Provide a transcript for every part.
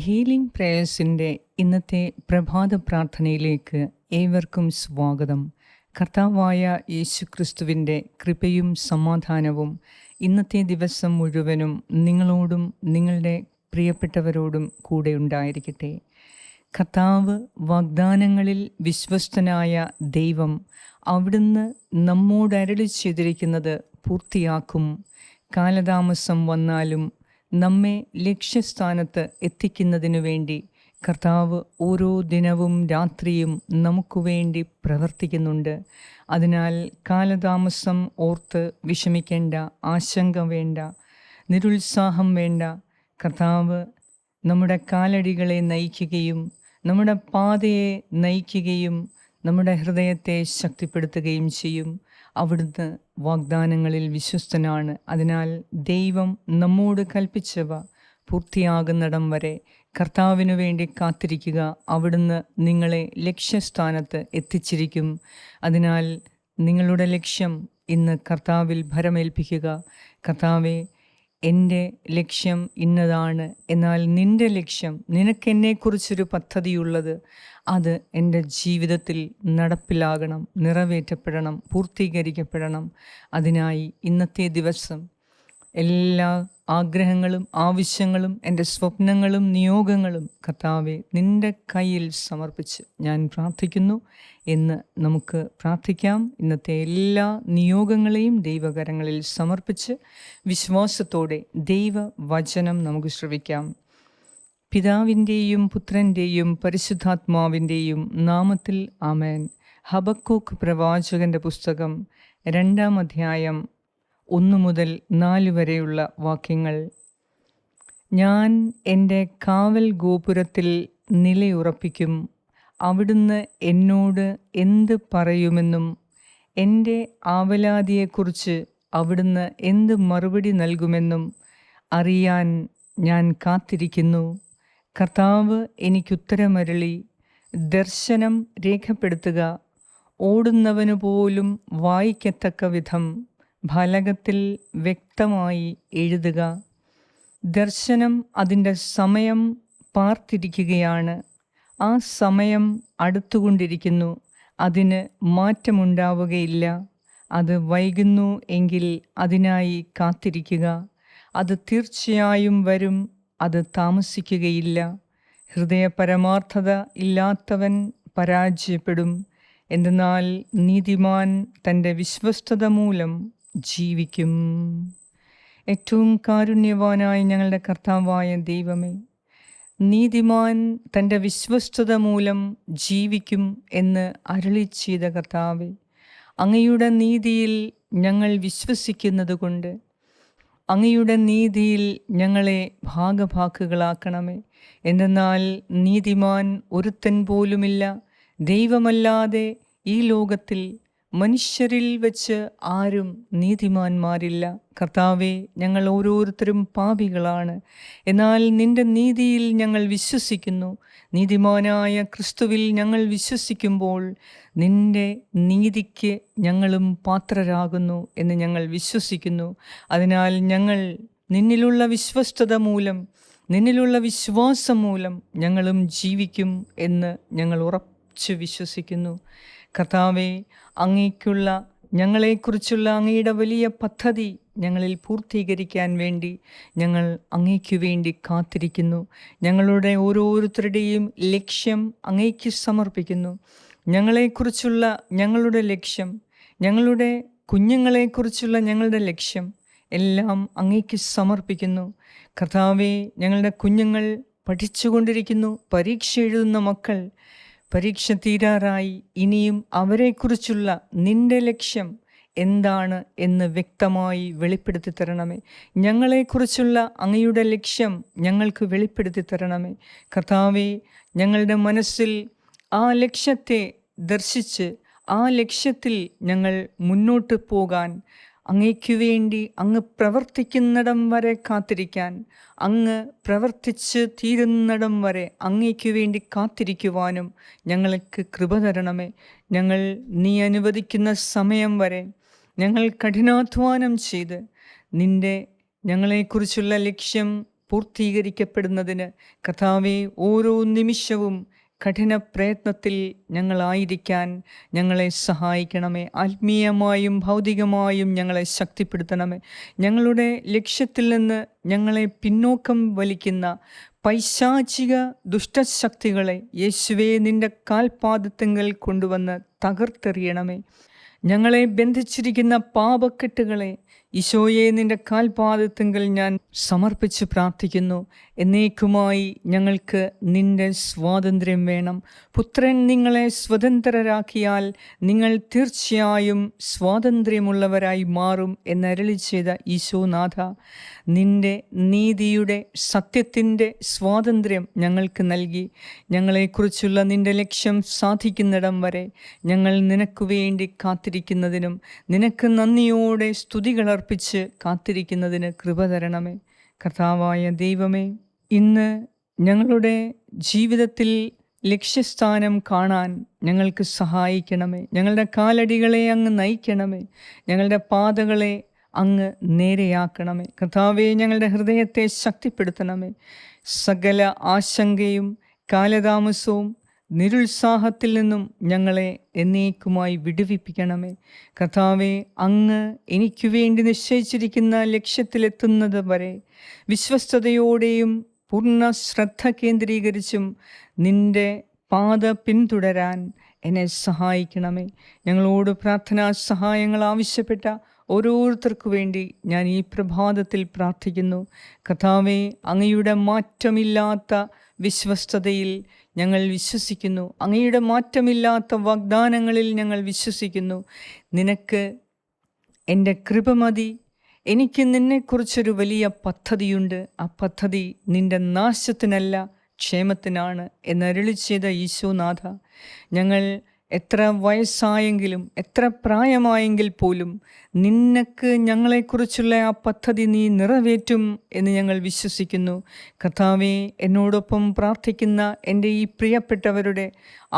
Healing പ്രേയേഴ്സിൻ്റെ ഇന്നത്തെ പ്രഭാത പ്രാർത്ഥനയിലേക്ക് ഏവർക്കും സ്വാഗതം. കർത്താവായ യേശുക്രിസ്തുവിൻ്റെ കൃപയും സമാധാനവും ഇന്നത്തെ ദിവസം മുഴുവനും നിങ്ങളോടും നിങ്ങളുടെ പ്രിയപ്പെട്ടവരോടും കൂടെ ഉണ്ടായിരിക്കട്ടെ. കർത്താവ് വാഗ്ദാനങ്ങളിൽ വിശ്വസ്തനായ ദൈവം അവിടുന്ന് നമ്മോട് അരുളി ചെയ്തിരിക്കുന്നത് പൂർത്തിയാക്കും. കാലതാമസം വന്നാലും നമ്മെ ലക്ഷ്യസ്ഥാനത്ത് എത്തിക്കുന്നതിനു വേണ്ടി കർത്താവ് ഓരോ ദിനവും രാത്രിയും നമുക്ക് വേണ്ടി പ്രവർത്തിക്കുന്നുണ്ട്. അതിനാൽ കാലതാമസം ഓർത്ത് വിഷമിക്കേണ്ട, ആശങ്ക വേണ്ട, നിരുത്സാഹം വേണ്ട. കർത്താവ് നമ്മുടെ കാലടികളെ നയിക്കുകയും നമ്മുടെ പാതയെ നയിക്കുകയും നമ്മുടെ ഹൃദയത്തെ ശക്തിപ്പെടുത്തുകയും ചെയ്യും. അവിടുന്ന് വാഗ്ദാനങ്ങളിൽ വിശ്വസ്തനാണ്. അതിനാൽ ദൈവം നമ്മോട് കൽപ്പിച്ചവ പൂർത്തിയാകുന്നിടം വരെ കർത്താവിനു വേണ്ടി കാത്തിരിക്കുക. അവിടുന്ന് നിങ്ങളെ ലക്ഷ്യസ്ഥാനത്ത് എത്തിച്ചിരിക്കും. അതിനാൽ നിങ്ങളുടെ ലക്ഷ്യം ഇന്ന് കർത്താവിൽ ഭരമേൽപ്പിക്കുക. കർത്താവെ, എൻ്റെ ലക്ഷ്യം ഇന്നതാണ്, എന്നാൽ നിൻ്റെ ലക്ഷ്യം, നിനക്കെന്നെക്കുറിച്ചൊരു പദ്ധതിയുള്ളത്, അത് എൻ്റെ ജീവിതത്തിൽ നടപ്പിലാകണം, നിറവേറ്റപ്പെടണം, പൂർത്തീകരിക്കപ്പെടണം. അതിനായി ഇന്നത്തെ ദിവസം എല്ലാ ആഗ്രഹങ്ങളും ആവശ്യങ്ങളും എൻ്റെ സ്വപ്നങ്ങളും നിയോഗങ്ങളും കർത്താവെ നിൻ്റെ കയ്യിൽ സമർപ്പിച്ച് ഞാൻ പ്രാർത്ഥിക്കുന്നു എന്ന് നമുക്ക് പ്രാർത്ഥിക്കാം. ഇന്നത്തെ എല്ലാ നിയോഗങ്ങളെയും ദൈവകരങ്ങളിൽ സമർപ്പിച്ച് വിശ്വാസത്തോടെ ദൈവവചനം നമുക്ക് ശ്രവിക്കാം. പിതാവിൻ്റെയും പുത്രൻ്റെയും പരിശുദ്ധാത്മാവിൻ്റെയും നാമത്തിൽ ആമേൻ. ഹബക്കൂക്ക് പ്രവാചകൻ്റെ പുസ്തകം 2-ാം അധ്യായം 1 മുതൽ 4 വരെയുള്ള വാക്യങ്ങൾ. ഞാൻ എൻ്റെ കാവൽ ഗോപുരത്തിൽ നിലയുറപ്പിക്കും. അവിടുന്ന് എന്നോട് എന്ത് പറയുമെന്നും എൻ്റെ ആവലാതിയെക്കുറിച്ച് അവിടുന്ന് എന്ത് മറുപടി നൽകുമെന്നും അറിയാൻ ഞാൻ കാത്തിരിക്കുന്നു. കർത്താവ് എനിക്കുത്തരമരുളി, ദർശനം രേഖപ്പെടുത്തുക. ഓടുന്നവനു പോലും വായിക്കത്തക്ക വിധം ഫലകത്തിൽ വ്യക്തമായി എഴുതുക. ദർശനം അതിൻ്റെ സമയം പാർത്തിരിക്കുകയാണ്. ആ സമയം അടുത്തുകൊണ്ടിരിക്കുന്നു. അതിന് മാറ്റമുണ്ടാവുകയില്ല. അത് വൈകുന്നു എങ്കിൽ അതിനായി കാത്തിരിക്കുക. അത് തീർച്ചയായും വരും. അത് താമസിക്കുകയില്ല. ഹൃദയപരമാർത്ഥത ഇല്ലാത്തവൻ പരാജയപ്പെടും. എന്തെന്നാൽ നീതിമാൻ തൻ്റെ വിശ്വസ്തത മൂലം ജീവിക്കും. ഏറ്റവും കാരുണ്യവാനായ ഞങ്ങളുടെ കർത്താവായ ദൈവമേ, നീതിമാൻ തൻ്റെ വിശ്വസ്തത മൂലം ജീവിക്കും എന്ന് അരുളി ചെയ്ത കർത്താവേ, അങ്ങയുടെ നീതിയിൽ ഞങ്ങൾ വിശ്വസിക്കുന്നത് കൊണ്ട് അങ്ങയുടെ നീതിയിൽ ഞങ്ങളെ ഭാഗഭാക്കുകളാക്കണമേ. എന്തെന്നാൽ നീതിമാൻ ഒരുത്തൻ പോലുമില്ല. ദൈവമല്ലാതെ ഈ ലോകത്തിൽ മനുഷ്യരിൽ വെച്ച് ആരും നീതിമാന്മാരില്ല. കർത്താവെ, ഞങ്ങൾ ഓരോരുത്തരും പാപികളാണ്. എന്നാൽ നിൻ്റെ നീതിയിൽ ഞങ്ങൾ വിശ്വസിക്കുന്നു. നീതിമാനായ ക്രിസ്തുവിൽ ഞങ്ങൾ വിശ്വസിക്കുമ്പോൾ നിൻ്റെ നീതിക്ക് ഞങ്ങളും പാത്രരാകുന്നു എന്ന് ഞങ്ങൾ വിശ്വസിക്കുന്നു. അതിനാൽ ഞങ്ങൾ നിന്നിലുള്ള വിശ്വസ്തത മൂലം, നിന്നിലുള്ള വിശ്വാസം മൂലം ഞങ്ങളും ജീവിക്കും എന്ന് ഞങ്ങൾ ഉറച്ചു വിശ്വസിക്കുന്നു. കർത്താവെ, അങ്ങേക്കുള്ള ഞങ്ങളെക്കുറിച്ചുള്ള അങ്ങയുടെ വലിയ പദ്ധതി ഞങ്ങളിൽ പൂർത്തീകരിക്കാൻ വേണ്ടി ഞങ്ങൾ അങ്ങേക്കു വേണ്ടി കാത്തിരിക്കുന്നു. ഞങ്ങളുടെ ഓരോരുത്തരുടെയും ലക്ഷ്യം അങ്ങേക്ക് സമർപ്പിക്കുന്നു. ഞങ്ങളെക്കുറിച്ചുള്ള ഞങ്ങളുടെ ലക്ഷ്യം, ഞങ്ങളുടെ കുഞ്ഞുങ്ങളെക്കുറിച്ചുള്ള ഞങ്ങളുടെ ലക്ഷ്യം എല്ലാം അങ്ങേക്ക് സമർപ്പിക്കുന്നു. കർത്താവെ, ഞങ്ങളുടെ കുഞ്ഞുങ്ങൾ പഠിച്ചുകൊണ്ടിരിക്കുന്നു. പരീക്ഷ എഴുതുന്ന മക്കൾ, പരീക്ഷ തീരാറായി. ഇനിയും അവരെക്കുറിച്ചുള്ള നിൻ്റെ ലക്ഷ്യം എന്താണ് എന്ന് വ്യക്തമായി വെളിപ്പെടുത്തി തരണമേ. ഞങ്ങളെക്കുറിച്ചുള്ള അങ്ങയുടെ ലക്ഷ്യം ഞങ്ങൾക്ക് വെളിപ്പെടുത്തി തരണമേ. കർത്താവെ, ഞങ്ങളുടെ മനസ്സിൽ ആ ലക്ഷ്യത്തെ ദർശിച്ച് ആ ലക്ഷ്യത്തിൽ ഞങ്ങൾ മുന്നോട്ട് പോകാൻ, അങ്ങയ്ക്കു വേണ്ടി അങ്ങ് പ്രവർത്തിക്കുന്നിടം വരെ കാത്തിരിക്കാൻ, അങ്ങ് പ്രവർത്തിച്ച് തീരുന്നിടം വരെ അങ്ങയ്ക്കു വേണ്ടി കാത്തിരിക്കുവാനും ഞങ്ങൾക്ക് കൃപ തരണമേ. ഞങ്ങൾ നീ അനുവദിക്കുന്ന സമയം വരെ ഞങ്ങൾ കഠിനാധ്വാനം ചെയ്ത് നിൻ്റെ ഞങ്ങളെക്കുറിച്ചുള്ള ലക്ഷ്യം പൂർത്തീകരിക്കപ്പെടുന്നതിന് കർത്താവെ ഓരോ നിമിഷവും കഠിന പ്രയത്നത്തിൽ ഞങ്ങളായിരിക്കാൻ ഞങ്ങളെ സഹായിക്കണമേ. ആത്മീയമായും ഭൗതികമായും ഞങ്ങളെ ശക്തിപ്പെടുത്തണമേ. ഞങ്ങളുടെ ലക്ഷ്യത്തിൽ നിന്ന് ഞങ്ങളെ പിന്നോക്കം വലിക്കുന്ന പൈശാചിക ദുഷ്ടശക്തികളെ യേശുവേ നിൻ്റെ കാൽപാദത്തെങ്കിൽ കൊണ്ടുവന്ന് തകർത്തെറിയണമേ. ഞങ്ങളെ ബന്ധിച്ചിരിക്കുന്ന പാപക്കെട്ടുകളെ ഈശോയെ നിൻ്റെ കാൽപാദത്തെങ്കിൽ ഞാൻ സമർപ്പിച്ച് പ്രാർത്ഥിക്കുന്നു. എന്നേക്കുമായി ഞങ്ങൾക്ക് നിൻ്റെ സ്വാതന്ത്ര്യം വേണം. പുത്രൻ നിങ്ങളെ സ്വതന്ത്രരാക്കിയാൽ നിങ്ങൾ തീർച്ചയായും സ്വാതന്ത്ര്യമുള്ളവരായി മാറും എന്നരുളി ചെയ്ത ഈശോനാഥ, നിൻ്റെ നീതിയുടെ സത്യത്തിൻ്റെ സ്വാതന്ത്ര്യം ഞങ്ങൾക്ക് നൽകി ഞങ്ങളെക്കുറിച്ചുള്ള നിൻ്റെ ലക്ഷ്യം സാധിക്കുന്നിടം വരെ ഞങ്ങൾ നിനക്ക് വേണ്ടി കാത്തിരിക്കുന്നതിനും നിനക്ക് നന്ദിയോടെ സ്തുതികളർപ്പിച്ച് കാത്തിരിക്കുന്നതിന് കൃപ തരണമേ. കർത്താവായ ദൈവമേ, ഇന്ന് ഞങ്ങളുടെ ജീവിതത്തിൽ ലക്ഷ്യസ്ഥാനം കാണാൻ ഞങ്ങൾക്ക് സഹായിക്കണമേ. ഞങ്ങളുടെ കാലടികളെ അങ്ങ് നയിക്കണമേ. ഞങ്ങളുടെ പാതകളെ അങ്ങ് നേരെയാക്കണമേ. കർത്താവേ, ഞങ്ങളുടെ ഹൃദയത്തെ ശക്തിപ്പെടുത്തണമേ. സകല ആശങ്കയും കാലതാമസവും നിരുത്സാഹത്തിൽ നിന്നും ഞങ്ങളെ എന്നേക്കുമായി വിടുവിപ്പിക്കണമേ. കർത്താവേ, അങ്ങ് എനിക്ക് വേണ്ടി നിശ്ചയിച്ചിരിക്കുന്ന ലക്ഷ്യത്തിലെത്തുന്നത് വരെ വിശ്വസ്തയോടെയും പൂർണ്ണ ശ്രദ്ധ കേന്ദ്രീകരിച്ചും നിൻ്റെ പാത പിന്തുടരാൻ എന്നെ സഹായിക്കണമേ. ഞങ്ങളോട് പ്രാർത്ഥനാ സഹായങ്ങൾ ആവശ്യപ്പെട്ട ഓരോരുത്തർക്കു വേണ്ടി ഞാൻ ഈ പ്രഭാതത്തിൽ പ്രാർത്ഥിക്കുന്നു. കർത്താവേ, അങ്ങയുടെ മാറ്റമില്ലാത്ത വിശ്വസ്തതയിൽ ഞങ്ങൾ വിശ്വസിക്കുന്നു. അങ്ങയുടെ മാറ്റമില്ലാത്ത വാഗ്ദാനങ്ങളിൽ ഞങ്ങൾ വിശ്വസിക്കുന്നു. നിനക്ക് എൻ്റെ കൃപ മതി. എനിക്ക് നിന്നെക്കുറിച്ചൊരു വലിയ പദ്ധതിയുണ്ട്. ആ പദ്ധതി നിൻ്റെ നാശത്തിനല്ല, ക്ഷേമത്തിനാണ് എന്നരുളി ചെയ്ത ഈശോനാഥ, ഞങ്ങൾ എത്ര വയസ്സായെങ്കിലും എത്ര പ്രായമായെങ്കിൽ പോലും നിനക്ക് ഞങ്ങളെക്കുറിച്ചുള്ള ആ പദ്ധതി നീ നിറവേറ്റും എന്ന് ഞങ്ങൾ വിശ്വസിക്കുന്നു. കർത്താവേ, എന്നോടൊപ്പം പ്രാർത്ഥിക്കുന്ന എൻ്റെ ഈ പ്രിയപ്പെട്ടവരുടെ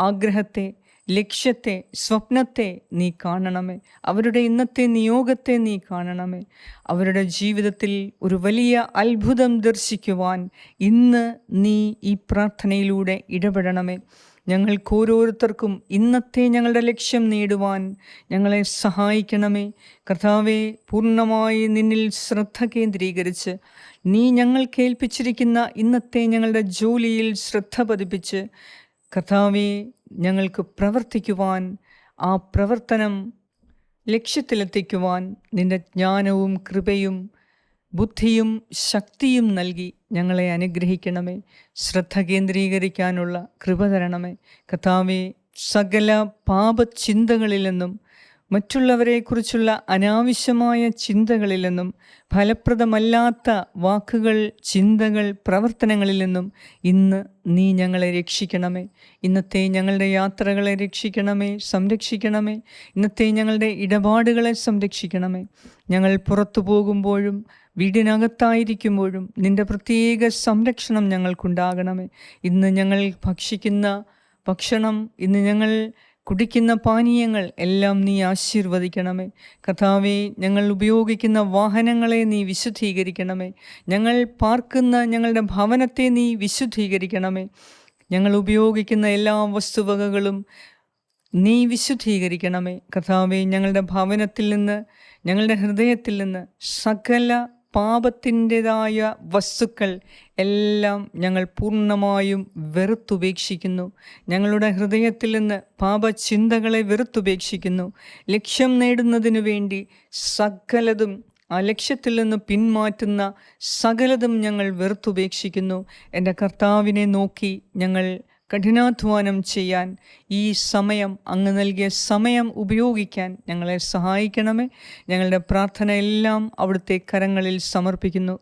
ആഗ്രഹത്തെ, ലക്ഷ്യത്തെ, സ്വപ്നത്തെ നീ കാണണമേ. അവരുടെ ഇന്നത്തെ നിയോഗത്തെ നീ കാണണമേ. അവരുടെ ജീവിതത്തിൽ ഒരു വലിയ അത്ഭുതം ദർശിക്കുവാൻ ഇന്ന് നീ ഈ പ്രാർത്ഥനയിലൂടെ ഇടപെടണമേ. ഞങ്ങൾക്ക് ഓരോരുത്തർക്കും ഇന്നത്തെ ഞങ്ങളുടെ ലക്ഷ്യം നേടുവാൻ ഞങ്ങളെ സഹായിക്കണമേ. കർത്താവെ, പൂർണ്ണമായി നിന്നിൽ ശ്രദ്ധ കേന്ദ്രീകരിച്ച് നീ ഞങ്ങൾക്ക് ഏൽപ്പിച്ചിരിക്കുന്ന ഇന്നത്തെ ഞങ്ങളുടെ ജോലിയിൽ ശ്രദ്ധ പതിപ്പിച്ച് കർത്താവെ, ഞങ്ങൾക്ക് പ്രവർത്തിക്കുവാൻ, ആ പ്രവർത്തനം ലക്ഷ്യത്തിലെത്തിക്കുവാൻ നിൻ്റെ ജ്ഞാനവും കൃപയും ബുദ്ധിയും ശക്തിയും നൽകി ഞങ്ങളെ അനുഗ്രഹിക്കണമേ. ശ്രദ്ധ കേന്ദ്രീകരിക്കാനുള്ള കൃപ തരണമേ. കർത്താവേ, സകല പാപചിന്തകളിൽ നിന്നും മറ്റുള്ളവരെക്കുറിച്ചുള്ള അനാവശ്യമായ ചിന്തകളിൽ നിന്നും ഫലപ്രദമല്ലാത്ത വാക്കുകൾ, ചിന്തകൾ, പ്രവർത്തനങ്ങളിൽ നിന്നും ഇന്ന് നീ ഞങ്ങളെ രക്ഷിക്കണമേ. ഇന്നത്തെ ഞങ്ങളുടെ യാത്രകളെ രക്ഷിക്കണമേ, സംരക്ഷിക്കണമേ. ഇന്നത്തെ ഞങ്ങളുടെ ഇടപാടുകളെ സംരക്ഷിക്കണമേ. ഞങ്ങൾ പുറത്തു പോകുമ്പോഴും വീടിനകത്തായിരിക്കുമ്പോഴും നിൻ്റെ പ്രത്യേക സംരക്ഷണം ഞങ്ങൾക്കുണ്ടാകണമേ. ഇന്ന് ഞങ്ങൾ ഭക്ഷിക്കുന്ന ഭക്ഷണം, ഇന്ന് ഞങ്ങൾ കുടിക്കുന്ന പാനീയങ്ങൾ എല്ലാം നീ ആശീർവദിക്കണമേ. കർത്താവേ, ഞങ്ങൾ ഉപയോഗിക്കുന്ന വാഹനങ്ങളെ നീ വിശുദ്ധീകരിക്കണമേ. ഞങ്ങൾ പാർക്കുന്ന ഞങ്ങളുടെ ഭവനത്തെ നീ വിശുദ്ധീകരിക്കണമേ. ഞങ്ങൾ ഉപയോഗിക്കുന്ന എല്ലാ വസ്തുവകകളും നീ വിശുദ്ധീകരിക്കണമേ. കർത്താവേ, ഞങ്ങളുടെ ഭവനത്തിൽ നിന്ന്, ഞങ്ങളുടെ ഹൃദയത്തിൽ നിന്ന് സകല പാപത്തിൻ്റെതായ വസ്തുക്കൾ എല്ലാം ഞങ്ങൾ പൂർണ്ണമായും വെറുത്തുപേക്ഷിക്കുന്നു. ഞങ്ങളുടെ ഹൃദയത്തിൽ നിന്ന് പാപചിന്തകളെ വെറുത്തുപേക്ഷിക്കുന്നു. ലക്ഷ്യം നേടുന്നതിനു വേണ്ടി സകലതും, ആ ലക്ഷ്യത്തിൽ നിന്ന് പിന്മാറ്റുന്ന സകലതും ഞങ്ങൾ വെറുത്തുപേക്ഷിക്കുന്നു. എൻ്റെ കർത്താവിനെ നോക്കി ഞങ്ങൾ കഠിനാധ്വാനം ചെയ്യാൻ, ഈ സമയം, അങ്ങ് നൽകിയ സമയം ഉപയോഗിക്കാൻ ഞങ്ങളെ സഹായിക്കണമേ. ഞങ്ങളുടെ പ്രാർത്ഥന എല്ലാം അവിടുത്തെ കരങ്ങളിൽ സമർപ്പിക്കുന്നു.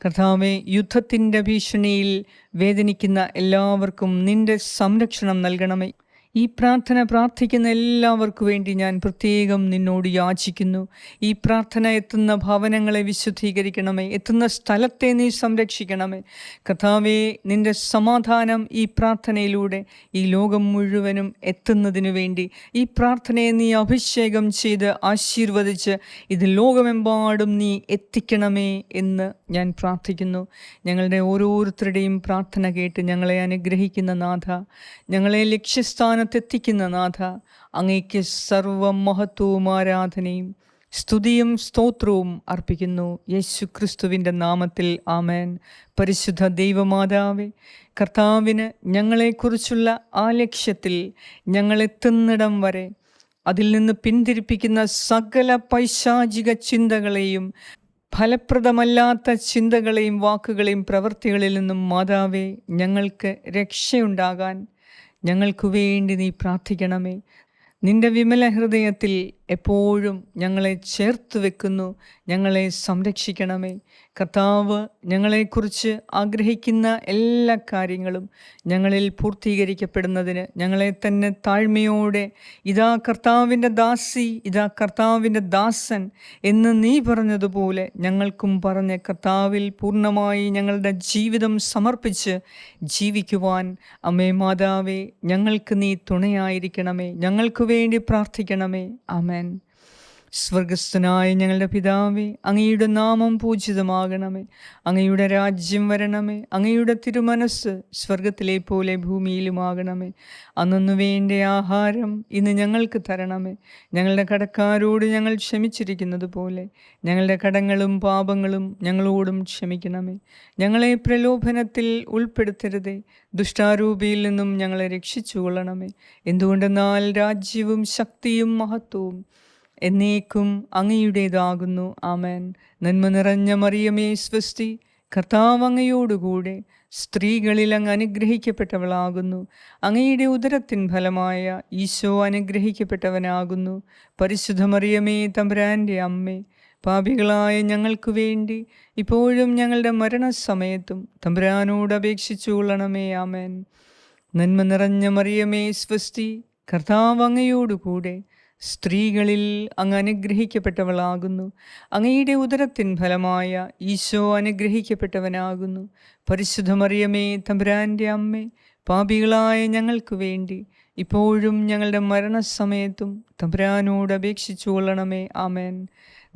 കർത്താവേ, യുദ്ധത്തിൻ്റെ ഭീഷണിയിൽ വേദനിക്കുന്ന എല്ലാവർക്കും നിൻ്റെ സംരക്ഷണം നൽകണമേ. ഈ പ്രാർത്ഥന പ്രാർത്ഥിക്കുന്ന എല്ലാവർക്കു വേണ്ടി ഞാൻ പ്രത്യേകം നിന്നോട് യാചിക്കുന്നു. ഈ പ്രാർത്ഥന എത്തുന്ന ഭവനങ്ങളെ വിശുദ്ധീകരിക്കണമേ, എത്തുന്ന സ്ഥലത്തെ നീ സംരക്ഷിക്കണമേ. കർത്താവേ, നിന്റെ സമാധാനം ഈ പ്രാർത്ഥനയിലൂടെ ഈ ലോകം മുഴുവനും എത്തുന്നതിനു വേണ്ടി ഈ പ്രാർത്ഥനയെ നീ അഭിഷേകം ചെയ്ത് ആശീർവദിച്ച് ഇത് ലോകമെമ്പാടും നീ എത്തിക്കണമേ എന്ന് ഞാൻ പ്രാർത്ഥിക്കുന്നു. ഞങ്ങളുടെ ഓരോരുത്തരുടെയും പ്രാർത്ഥന കേട്ട് ഞങ്ങളെ അനുഗ്രഹിക്കുന്ന നാഥ, ഞങ്ങളെ ലക്ഷ്യസ്ഥാനത്തെത്തിക്കുന്ന നാഥ, അങ്ങേക്ക് സർവമഹത്വവും ആരാധനയും സ്തുതിയും സ്തോത്രവും അർപ്പിക്കുന്നു യേശു ക്രിസ്തുവിൻ്റെ നാമത്തിൽ. ആമേൻ. പരിശുദ്ധ ദൈവമാതാവേ, കർത്താവിന് ഞങ്ങളെക്കുറിച്ചുള്ള ആ ലക്ഷ്യത്തിൽ ഞങ്ങളെത്തുന്നിടം വരെ അതിൽ നിന്ന് പിന്തിരിപ്പിക്കുന്ന സകല പൈശാചിക ചിന്തകളെയും ഫലപ്രദമല്ലാത്ത ചിന്തകളെയും വാക്കുകളെയും പ്രവൃത്തികളിൽ നിന്നും മാതാവേ ഞങ്ങൾക്ക് രക്ഷയുണ്ടാകാൻ ഞങ്ങൾക്കു വേണ്ടി നീ പ്രാർത്ഥിക്കണമേ. നിന്റെ വിമല ഹൃദയത്തിൽ എപ്പോഴും ഞങ്ങളെ ചേർത്ത് വെക്കുന്നു. ഞങ്ങളെ സംരക്ഷിക്കണമേ. കർത്താവ് ഞങ്ങളെക്കുറിച്ച് ആഗ്രഹിക്കുന്ന എല്ലാ കാര്യങ്ങളും ഞങ്ങളിൽ പൂർത്തീകരിക്കപ്പെടുന്നതിന് ഞങ്ങളെ തന്നെ താഴ്മയോടെ ഇതാ കർത്താവിൻ്റെ ദാസി, ഇതാ കർത്താവിൻ്റെ ദാസൻ എന്ന് നീ പറഞ്ഞതുപോലെ ഞങ്ങൾക്കും പറഞ്ഞ് കർത്താവിൽ പൂർണ്ണമായി ഞങ്ങളുടെ ജീവിതം സമർപ്പിച്ച് ജീവിക്കുവാൻ അമ്മേ മാതാവേ ഞങ്ങൾക്ക് നീ തുണയായിരിക്കണമേ. ഞങ്ങൾക്ക് വേണ്ടി പ്രാർത്ഥിക്കണമേ. ആമേൻ. സ്വർഗസ്ഥനായ ഞങ്ങളുടെ പിതാവേ, അങ്ങയുടെ നാമം പൂജിതമാകണമേ. അങ്ങയുടെ രാജ്യം വരണമേ. അങ്ങയുടെ തിരുമനസ്സ് സ്വർഗത്തിലെ പോലെ ഭൂമിയിലുമാകണമേ. അന്നു വേണ്ട ആഹാരം ഇന്ന് ഞങ്ങൾക്ക് തരണമേ. ഞങ്ങളുടെ കടക്കാരോട് ഞങ്ങൾ ക്ഷമിച്ചിരിക്കുന്നത് പോലെ ഞങ്ങളുടെ കടങ്ങളും പാപങ്ങളും ഞങ്ങളോടും ക്ഷമിക്കണമേ. ഞങ്ങളെ പ്രലോഭനത്തിൽ ഉൾപ്പെടുത്തരുതേ, ദുഷ്ടാരൂപിയിൽ നിന്നും ഞങ്ങളെ രക്ഷിച്ചുകൊള്ളണമേ. എന്തുകൊണ്ടെന്നാൽ രാജ്യവും ശക്തിയും മഹത്വവും എന്നേക്കും അങ്ങയുടേതാകുന്നു. ആമേൻ. നന്മ നിറഞ്ഞ മറിയമേ സ്വസ്തി, കർത്താവ് അങ്ങയോടുകൂടെ സ്ത്രീകളിൽ അങ്ങ് അനുഗ്രഹിക്കപ്പെട്ടവളാകുന്നു. അങ്ങയുടെ ഉദരത്തിൻ ഫലമായ ഈശോ അനുഗ്രഹിക്കപ്പെട്ടവനാകുന്നു. പരിശുദ്ധ മറിയമേ തമ്പുരാൻ്റെ അമ്മേ, പാപികളായ ഞങ്ങൾക്ക് വേണ്ടി ഇപ്പോഴും ഞങ്ങളുടെ മരണസമയത്തും തമ്പുരാനോട് അപേക്ഷിച്ചു കൊള്ളണമേ. ആമേൻ. നന്മ നിറഞ്ഞ മറിയമേ സ്വസ്തി, കർത്താവ് അങ്ങയോടുകൂടെ സ്ത്രീകളിൽ അങ്ങ് അനുഗ്രഹിക്കപ്പെട്ടവളാകുന്നു. അങ്ങയുടെ ഉദരത്തിൻ ഫലമായ ഈശോ അനുഗ്രഹിക്കപ്പെട്ടവനാകുന്നു. പരിശുദ്ധ മറിയമേ തമ്പുരാൻ്റെ അമ്മേ, പാപികളായ ഞങ്ങൾക്ക് വേണ്ടി ഇപ്പോഴും ഞങ്ങളുടെ മരണസമയത്തും തമ്പുരാനോട് അപേക്ഷിച്ചു കൊള്ളണമേ. ആമേൻ.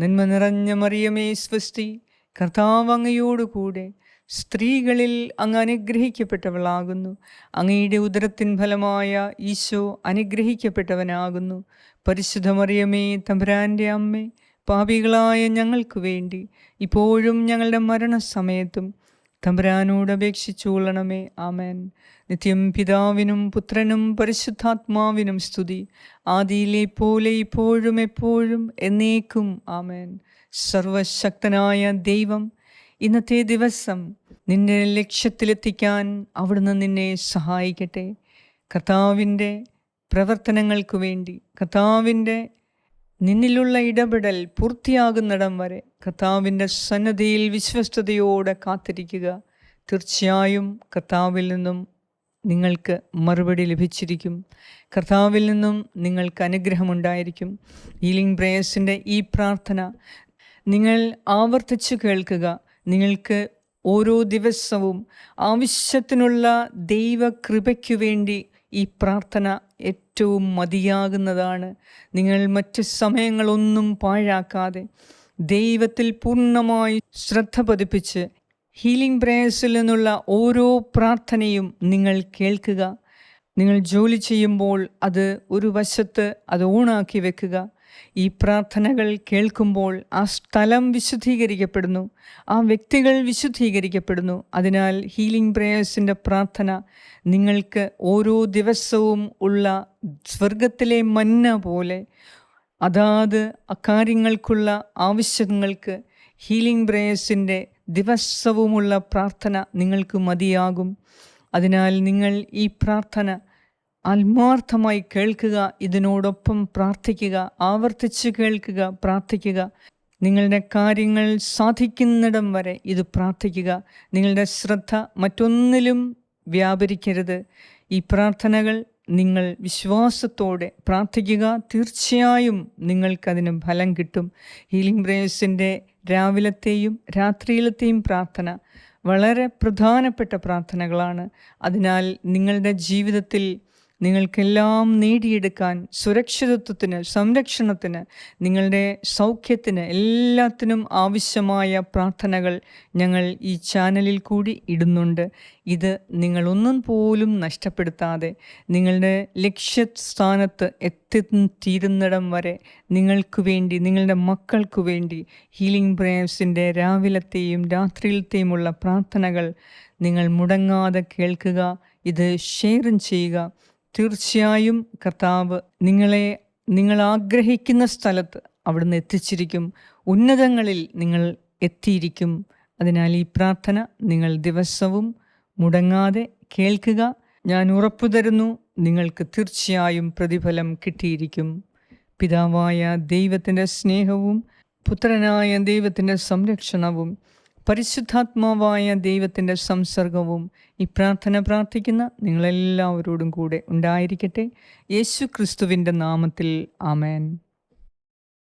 നന്മ നിറഞ്ഞ മറിയമേ സ്വസ്തി, കർത്താവ് അങ്ങയോടുകൂടെ സ്ത്രീകളിൽ അങ്ങ് അനുഗ്രഹിക്കപ്പെട്ടവളാകുന്നു. അങ്ങയുടെ ഉദരത്തിൻ ഫലമായ ഈശോ അനുഗ്രഹിക്കപ്പെട്ടവനാകുന്നു. പരിശുദ്ധ മറിയമേ തമ്പുരാൻ്റെ അമ്മേ, പാപികളായ ഞങ്ങൾക്ക് വേണ്ടി ഇപ്പോഴും ഞങ്ങളുടെ മരണസമയത്തും തമ്പുരാനോട് അപേക്ഷിച്ചു കൊള്ളണമേ. ആമേൻ. നിത്യം പിതാവിനും പുത്രനും പരിശുദ്ധാത്മാവിനും സ്തുതി, ആദിയിലെ പോലെ ഇപ്പോഴും എപ്പോഴും എന്നേക്കും. ആമേൻ. സർവശക്തനായ ദൈവം ഇന്നത്തെ ദിവസം നിന്റെ ലക്ഷ്യത്തിലെത്തിക്കാൻ അവിടുന്ന് നിന്നെ സഹായിക്കട്ടെ. കർത്താവിൻ്റെ പ്രവർത്തനങ്ങൾക്ക് വേണ്ടി, കർത്താവിൻ്റെ നിന്നിലുള്ള ഇടപെടൽ പൂർത്തിയാകുന്നിടം വരെ കർത്താവിൻ്റെ സന്നദ്ധിയിൽ വിശ്വസ്തയോടെ കാത്തിരിക്കുക. തീർച്ചയായും കർത്താവിൽ നിന്നും നിങ്ങൾക്ക് മറുപടി ലഭിച്ചിരിക്കും. കർത്താവിൽ നിന്നും നിങ്ങൾക്ക് അനുഗ്രഹമുണ്ടായിരിക്കും. ഹീലിംഗ് പ്രേയേഴ്സിൻ്റെ ഈ പ്രാർത്ഥന നിങ്ങൾ ആവർത്തിച്ചു കേൾക്കുക. നിങ്ങൾക്ക് ഓരോ ദിവസവും ആവശ്യത്തിനുള്ള ദൈവകൃപയ്ക്കു വേണ്ടി ഈ പ്രാർത്ഥന ഏറ്റവും മതിയാകുന്നതാണ്. നിങ്ങൾ മറ്റ് സമയങ്ങളൊന്നും പാഴാക്കാതെ ദൈവത്തിൽ പൂർണ്ണമായി ശ്രദ്ധ പതിപ്പിച്ച് ഹീലിംഗ് പ്രേയേഴ്സിൽ നിന്നുള്ള ഓരോ പ്രാർത്ഥനയും നിങ്ങൾ കേൾക്കുക. നിങ്ങൾ ജോലി ചെയ്യുമ്പോൾ അത് ഒരു വശത്ത് അത് ഓണാക്കി വെക്കുക. ഈ പ്രാർത്ഥനകൾ കേൾക്കുമ്പോൾ ആ സ്ഥലം വിശുദ്ധീകരിക്കപ്പെടുന്നു, ആ വ്യക്തികൾ വിശുദ്ധീകരിക്കപ്പെടുന്നു. അതിനാൽ ഹീലിംഗ് പ്രേയേഴ്സിൻ്റെ പ്രാർത്ഥന നിങ്ങൾക്ക് ഓരോ ദിവസവും ഉള്ള സ്വർഗത്തിലെ മന്ന പോലെ അതാത് അക്കാര്യങ്ങൾക്കുള്ള ആവശ്യങ്ങൾക്ക് ഹീലിംഗ് പ്രേയേഴ്സിൻ്റെ ദിവസവുമുള്ള പ്രാർത്ഥന നിങ്ങൾക്ക് മതിയാകും. അതിനാൽ നിങ്ങൾ ഈ പ്രാർത്ഥന ആത്മാർത്ഥമായി കേൾക്കുക, ഇതിനോടൊപ്പം പ്രാർത്ഥിക്കുക, ആവർത്തിച്ച് കേൾക്കുക, പ്രാർത്ഥിക്കുക. നിങ്ങളുടെ കാര്യങ്ങൾ സാധിക്കുന്നിടം വരെ ഇത് പ്രാർത്ഥിക്കുക. നിങ്ങളുടെ ശ്രദ്ധ മറ്റൊന്നിലും വ്യാപരിക്കരുത്. ഈ പ്രാർത്ഥനകൾ നിങ്ങൾ വിശ്വാസത്തോടെ പ്രാർത്ഥിക്കുക. തീർച്ചയായും നിങ്ങൾക്കതിന് ഫലം കിട്ടും. ഹീലിംഗ് പ്രേയേഴ്സിൻ്റെ രാവിലത്തെയും രാത്രിയിലത്തെയും പ്രാർത്ഥന വളരെ പ്രധാനപ്പെട്ട പ്രാർത്ഥനകളാണ്. അതിനാൽ നിങ്ങളുടെ ജീവിതത്തിൽ നിങ്ങൾക്കെല്ലാം നേടിയെടുക്കാൻ, സുരക്ഷിതത്വത്തിന്, സംരക്ഷണത്തിന്, നിങ്ങളുടെ സൗഖ്യത്തിന്, എല്ലാത്തിനും ആവശ്യമായ പ്രാർത്ഥനകൾ ഞങ്ങൾ ഈ ചാനലിൽ കൂടി ഇടുന്നുണ്ട്. ഇത് നിങ്ങളൊന്നും പോലും നഷ്ടപ്പെടുത്താതെ നിങ്ങളുടെ ലക്ഷ്യസ്ഥാനത്ത് എത്തിത്തീരുന്നിടം വരെ നിങ്ങൾക്ക് വേണ്ടി, നിങ്ങളുടെ മക്കൾക്ക് വേണ്ടി ഹീലിംഗ് പ്രേയേഴ്സിൻ്റെ രാവിലത്തെയും രാത്രിയിലത്തെയുമുള്ള പ്രാർത്ഥനകൾ നിങ്ങൾ മുടങ്ങാതെ കേൾക്കുക. ഇത് ഷെയറും ചെയ്യുക. തീർച്ചയായും കർത്താവ് നിങ്ങൾ ആഗ്രഹിക്കുന്ന സ്ഥലത്ത് അവിടുന്ന് എത്തിച്ചിരിക്കും. ഉന്നതങ്ങളിൽ നിങ്ങൾ എത്തിയിരിക്കും. അതിനാൽ ഈ പ്രാർത്ഥന നിങ്ങൾ ദിവസവും മുടങ്ങാതെ കേൾക്കുക. ഞാൻ ഉറപ്പു തരുന്നു, നിങ്ങൾക്ക് തീർച്ചയായും പ്രതിഫലം കിട്ടിയിരിക്കും. പിതാവായ ദൈവത്തിൻ്റെ സ്നേഹവും പുത്രനായ ദൈവത്തിൻ്റെ സംരക്ഷണവും പരിശുദ്ധാത്മാവായ ദൈവത്തിൻ്റെ സംസർഗവും ഈ പ്രാർത്ഥന പ്രാർത്ഥിക്കുന്ന നിങ്ങളെല്ലാവരോടും കൂടെ ഉണ്ടായിരിക്കട്ടെ. യേശു ക്രിസ്തുവിൻ്റെ നാമത്തിൽ ആമേൻ.